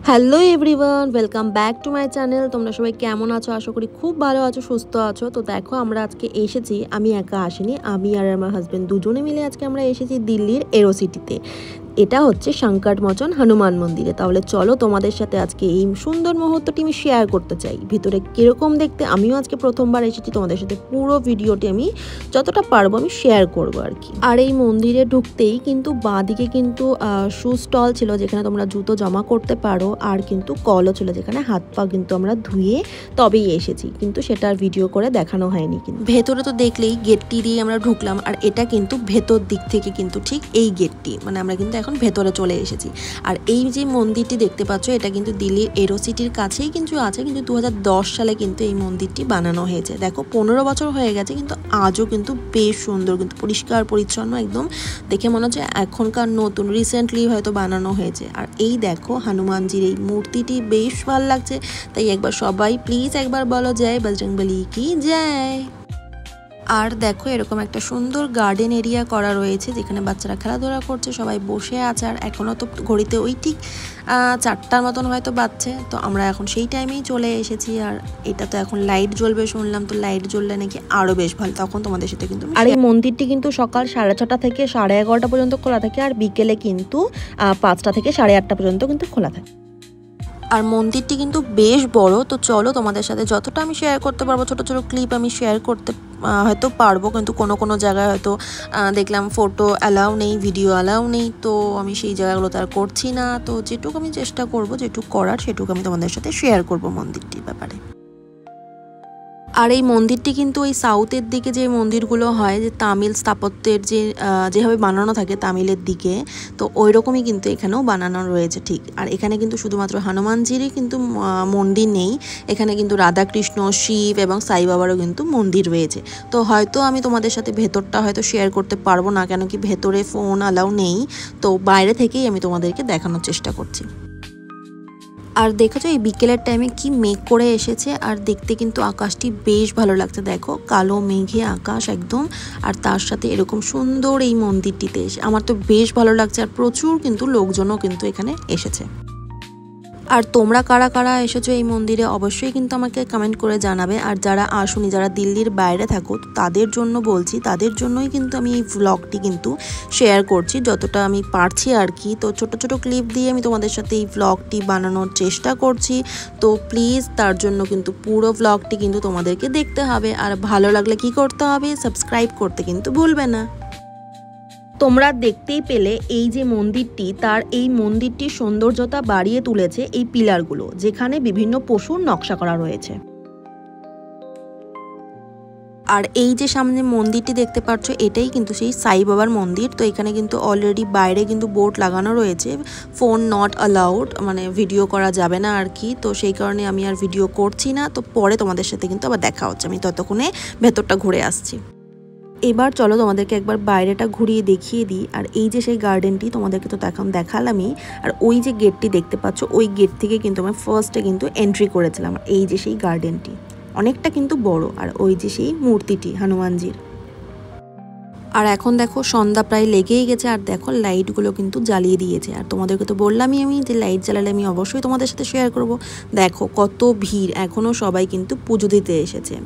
Hello everyone, welcome back to my channel. তোমরা সবাই কেমন আছো? আশা করি খুব ভালো আছো, সুস্থ আছো। তো দেখো, আমরা আজকে এসেছি, আমি একা আসিনি, আমি আর আমার হাজব্যান্ড দুজনে মিলে আজকে আমরা এসেছি দিল্লির এরো সিটিতে। এটা হচ্ছে সংকটমোচন হনুমান মন্দিরে। তাহলে চলো, তোমাদের সাথে আজকে এই সুন্দর মুহূর্তটি আমি শেয়ার করতে চাই। ভিতরে কিরকম দেখতে, আমিও আজকে প্রথমবার এসেছি, তোমাদের সাথে পুরো ভিডিওটি আমি যতটা পারবো আমি শেয়ার করবো আর কি। আর এই মন্দিরে ঢুকতেই কিন্তু বাঁদিকে কিন্তু শু স্টল ছিল, যেখানে তোমরা জুতো জমা করতে পারো, আর কিন্তু কলও ছিল, যেখানে হাত পা কিন্তু আমরা ধুয়ে তবেই এসেছি, কিন্তু সেটা আর ভিডিও করে দেখানো হয়নি। কিন্তু ভেতরে তো দেখলেই গেটটি দিয়ে আমরা ঢুকলাম, আর এটা কিন্তু ভেতর দিক থেকে কিন্তু ঠিক এই গেটটি, মানে আমরা কিন্তু এখন ভেতরে চলে এসেছি। আর এই যে মন্দিরটি দেখতে পাচ্ছ, এটা কিন্তু দিল্লির এরো সিটির কাছেই কিন্তু আছে, কিন্তু 2010 সালে কিন্তু এই মন্দিরটি বানানো হয়েছে। দেখো, 15 বছর হয়ে গেছে, কিন্তু আজও কিন্তু বেশ সুন্দর, কিন্তু পরিষ্কার পরিচ্ছন্ন একদম, দেখে মনে হচ্ছে এখনকার নতুন রিসেন্টলি হয়তো বানানো হয়েছে। আর এই দেখো, হনুমানজির এই মূর্তিটি বেশ ভালো লাগছে, তাই একবার সবাই প্লিজ একবার বলো জয় বজরংবলী কি জয়। আর দেখো, এরকম একটা সুন্দর গার্ডেন এরিয়া করা রয়েছে, যেখানে বাচ্চারা খেলাধুলা করছে, সবাই বসে আছে। আর এখনও তো ঘড়িতে ওই ঠিক 4টার মতন হয়তো বাজছে, তো আমরা এখন সেই টাইমেই চলে এসেছি। আর এটা তো এখন লাইট জ্বলবে শুনলাম, তো লাইট জ্বললে নাকি আরও বেশ ভালো, তখন তোমাদের সাথে কিন্তু। আর এই মন্দিরটি কিন্তু সকাল 6:30 থেকে 11:30 পর্যন্ত খোলা থাকে, আর বিকেলে কিন্তু 5টা থেকে 8:30 পর্যন্ত কিন্তু খোলা থাকে। আর মন্দিরটি কিন্তু বেশ বড়। তো চলো, তোমাদের সাথে যতটা আমি শেয়ার করতে পারবো, ছোট ছোট ক্লিপ আমি শেয়ার করতে হয়তো পারবো, কিন্তু কোনো কোনো জায়গায় হয়তো দেখলাম ফটো অ্যালাউ নেই, ভিডিও অ্যালাউ নেই, তো আমি সেই জায়গাগুলো তো আর করছি না। তো যেটুকু আমি চেষ্টা করবো, যেটুকু করার সেটুকু আমি তোমাদের সাথে শেয়ার করবো মন্দিরটির ব্যাপারে। আর এই মন্দিরটি কিন্তু ওই সাউথের দিকে যে মন্দিরগুলো হয়, যে তামিল স্থাপত্যের যেভাবে বানানো থাকে তামিলের দিকে, তো ওই রকমই কিন্তু এখানেও বানানো রয়েছে ঠিক। আর এখানে কিন্তু শুধুমাত্র হনুমানজিরই কিন্তু মন্দির নেই, এখানে কিন্তু রাধাকৃষ্ণ, শিব এবং সাই বাবারও কিন্তু মন্দির রয়েছে। তো হয়তো আমি তোমাদের সাথে ভেতরটা হয়তো শেয়ার করতে পারবো না, কেন কি ভেতরে ফোন অ্যালাউ নেই, তো বাইরে থেকেই আমি তোমাদেরকে দেখানোর চেষ্টা করছি। আর দেখেছো, এই বিকেলের টাইমে কি মেঘ করে এসেছে, আর দেখতে কিন্তু আকাশটি বেশ ভালো লাগছে। দেখো, কালো মেঘে আকাশ একদম, আর তার সাথে এরকম সুন্দর এই মন্দিরটিতে এসে আমার তো বেশ ভালো লাগছে। আর প্রচুর কিন্তু লোকজনও কিন্তু এখানে এসেছে। আর তোমরা কারা কারা এসেছো এই মন্দিরে অবশ্যই কিন্তু আমাকে কমেন্ট করে জানাবে। আর যারা আসুনি, যারা দিল্লির বাইরে থাকো, তাদের জন্য বলছি, তাদের জন্যই কিন্তু আমি এই ভ্লগটি কিন্তু শেয়ার করছি যতটা আমি পারছি আর কি। তো ছোট ছোট ক্লিপ দিয়ে আমি তোমাদের সাথে এই ভ্লগটি বানানোর চেষ্টা করছি। তো প্লিজ তার জন্য কিন্তু পুরো ভ্লগটি কিন্তু তোমাদেরকে দেখতে হবে। আর ভালো লাগলে কি করতে হবে, সাবস্ক্রাইব করতে কিন্তু ভুলবে না। তোমরা দেখতেই পেলে এই যে মন্দিরটি, তার এই মন্দিরটির সৌন্দর্যতা বাড়িয়ে তুলেছে এই পিলারগুলো, যেখানে বিভিন্ন পশুর নকশা করা রয়েছে। আর এই যে সামনে মন্দিরটি দেখতে পাচ্ছ, এটাই কিন্তু সেই সাই বাবার মন্দির। তো এখানে কিন্তু অলরেডি বাইরে কিন্তু বোর্ড লাগানো রয়েছে, ফোন নট অ্যালাউড, মানে ভিডিও করা যাবে না আর কি। তো সেই কারণে আমি আর ভিডিও করছি না। তো পরে তোমাদের সাথে কিন্তু আবার দেখা হচ্ছে, আমি ততক্ষণে ভেতরটা ঘুরে আসছি। এবার চলো, তোমাদেরকে একবার বাইরেটা ঘুরিয়ে দেখিয়ে দিই। আর এই যে সেই গার্ডেনটি তোমাদেরকে তো দেখালামই। আর ওই যে গেটটি দেখতে পাচ্ছ, ওই গেট থেকে কিন্তু আমি ফার্স্টে কিন্তু এন্ট্রি করেছিলাম। এই যে সেই গার্ডেনটি অনেকটা কিন্তু বড়, আর ওই যে সেই মূর্তিটি হনুমানজির। আর এখন দেখো, সন্ধ্যা প্রায় লেগেই গেছে, আর দেখো লাইটগুলো কিন্তু জ্বালিয়ে দিয়েছে। আর তোমাদেরকে তো বললামই আমি যে লাইট জ্বালালে আমি অবশ্যই তোমাদের সাথে শেয়ার করব। দেখো কত ভিড়, এখনও সবাই কিন্তু পুজো দিতে এসেছে।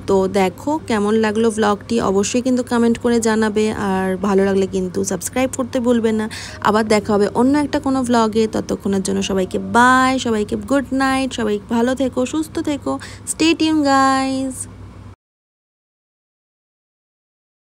তো দেখো, কেমন লাগলো ভ্লগটি অবশ্যই কিন্তু কমেন্ট করে জানাবে। আর ভালো লাগলে কিন্তু সাবস্ক্রাইব করতে ভুলবেন না। আবার দেখা হবে অন্য একটা কোনো ভ্লগে। ততক্ষণের জন্য সবাইকে বাই, সবাইকে গুড নাইট, সবাই ভালো থেকো, সুস্থ থেকো, স্টে টিউন গাইজ।